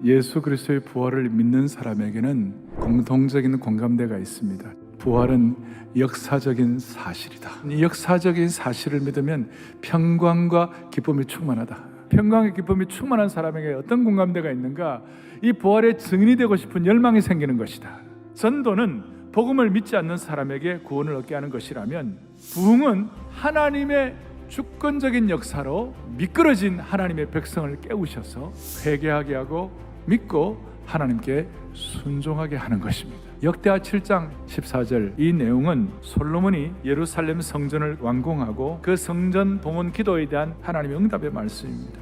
예수 그리스도의 부활을 믿는 사람에게는 공통적인 공감대가 있습니다. 부활은 역사적인 사실이다. 이 역사적인 사실을 믿으면 평강과 기쁨이 충만하다. 평강의 기쁨이 충만한 사람에게 어떤 공감대가 있는가? 이 부활의 증인이 되고 싶은 열망이 생기는 것이다. 전도는 복음을 믿지 않는 사람에게 구원을 얻게 하는 것이라면, 부흥은 하나님의 주권적인 역사로 미끄러진 하나님의 백성을 깨우셔서 회개하게 하고 믿고 하나님께 순종하게 하는 것입니다. 역대하 7장 14절, 이 내용은 솔로몬이 예루살렘 성전을 완공하고 그 성전 봉헌 기도에 대한 하나님의 응답의 말씀입니다.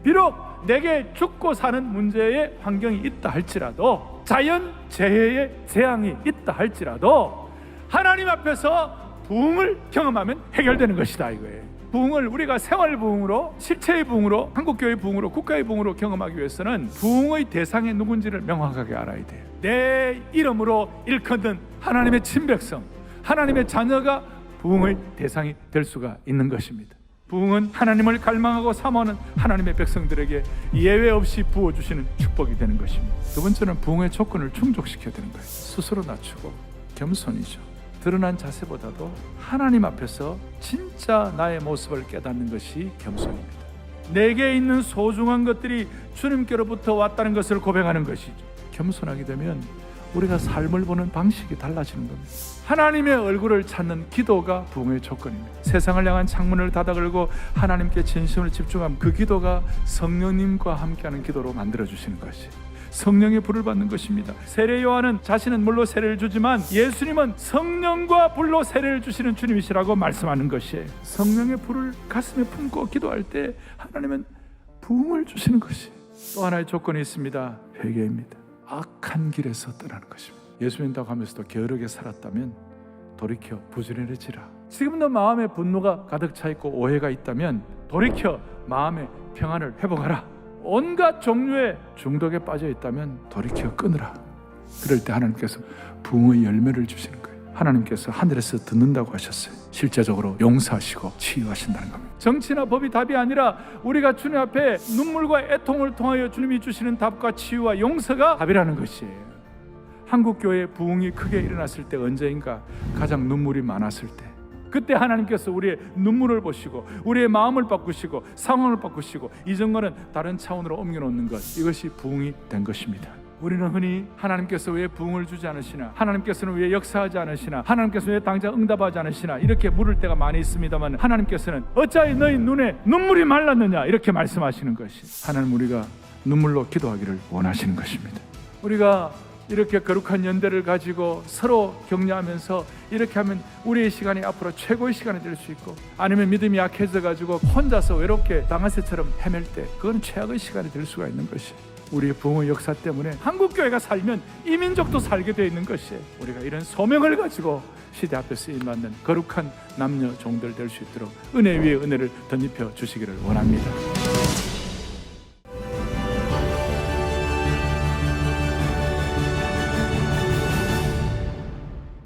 비록 내게 죽고 사는 문제의 환경이 있다 할지라도, 자연 재해의 재앙이 있다 할지라도 하나님 앞에서 부흥을 경험하면 해결되는 것이다 이거예요. 부흥을 우리가 생활 부흥으로, 실체의 부흥으로, 한국교회 부흥으로, 국가의 부흥으로 경험하기 위해서는 부흥의 대상이 누군지를 명확하게 알아야 돼요. 내 이름으로 일컫는 하나님의 친백성, 하나님의 자녀가 부흥의 대상이 될 수가 있는 것입니다. 부흥은 하나님을 갈망하고 사모하는 하나님의 백성들에게 예외 없이 부어주시는 축복이 되는 것입니다. 두 번째는 부흥의 조건을 충족시켜야 되는 거예요. 스스로 낮추고 겸손이죠. 드러난 자세보다도 하나님 앞에서 진짜 나의 모습을 깨닫는 것이 겸손입니다. 내게 있는 소중한 것들이 주님께로부터 왔다는 것을 고백하는 것이죠. 겸손하게 되면 우리가 삶을 보는 방식이 달라지는 겁니다. 하나님의 얼굴을 찾는 기도가 부흥의 조건입니다. 세상을 향한 창문을 닫아걸고 하나님께 진심을 집중하면 그 기도가 성령님과 함께하는 기도로 만들어주시는 것이, 성령의 불을 받는 것입니다. 세례 요한은 자신은 물로 세례를 주지만 예수님은 성령과 불로 세례를 주시는 주님이시라고 말씀하는 것이에요. 성령의 불을 가슴에 품고 기도할 때 하나님은 부흥을 주시는 것이. 또 하나의 조건이 있습니다. 회개입니다. 악한 길에서 떠나는 것입니다. 예수 믿는다고 하면서도 게으르게 살았다면 돌이켜 부지런해지라. 지금도 마음에 분노가 가득 차 있고 오해가 있다면 돌이켜 마음의 평안을 회복하라. 온갖 종류의 중독에 빠져 있다면 돌이켜 끊으라. 그럴 때 하나님께서 부흥의 열매를 주시는 거예요. 하나님께서 하늘에서 듣는다고 하셨어요. 실제적으로 용서하시고 치유하신다는 겁니다. 정치나 법이 답이 아니라 우리가 주님 앞에 눈물과 애통을 통하여 주님이 주시는 답과 치유와 용서가 답이라는 것이에요. 한국교회의 부흥이 크게 일어났을 때 언제인가? 가장 눈물이 많았을 때. 그때 하나님께서 우리의 눈물을 보시고 우리의 마음을 바꾸시고 상황을 바꾸시고 이전과는 다른 차원으로 옮겨놓는 것, 이것이 부흥이 된 것입니다. 우리는 흔히 하나님께서 왜 부흥을 주지 않으시나, 하나님께서는 왜 역사하지 않으시나, 하나님께서 왜 당장 응답하지 않으시나 이렇게 물을 때가 많이 있습니다만, 하나님께서는 어찌하여 너희 눈에 눈물이 말랐느냐 이렇게 말씀하시는 것이, 하나님 우리가 눈물로 기도하기를 원하시는 것입니다. 우리가 이렇게 거룩한 연대를 가지고 서로 격려하면서 이렇게 하면 우리의 시간이 앞으로 최고의 시간이 될 수 있고, 아니면 믿음이 약해져 가지고 혼자서 외롭게 당하새처럼 헤맬 때 그건 최악의 시간이 될 수가 있는 것이, 우리의 부흥의 역사 때문에 한국교회가 살면 이민족도 살게 되어 있는 것이에요. 우리가 이런 소명을 가지고 시대 앞에 쓰임받는 거룩한 남녀 종들 될 수 있도록 은혜 위에 은혜를 덧입혀 주시기를 원합니다.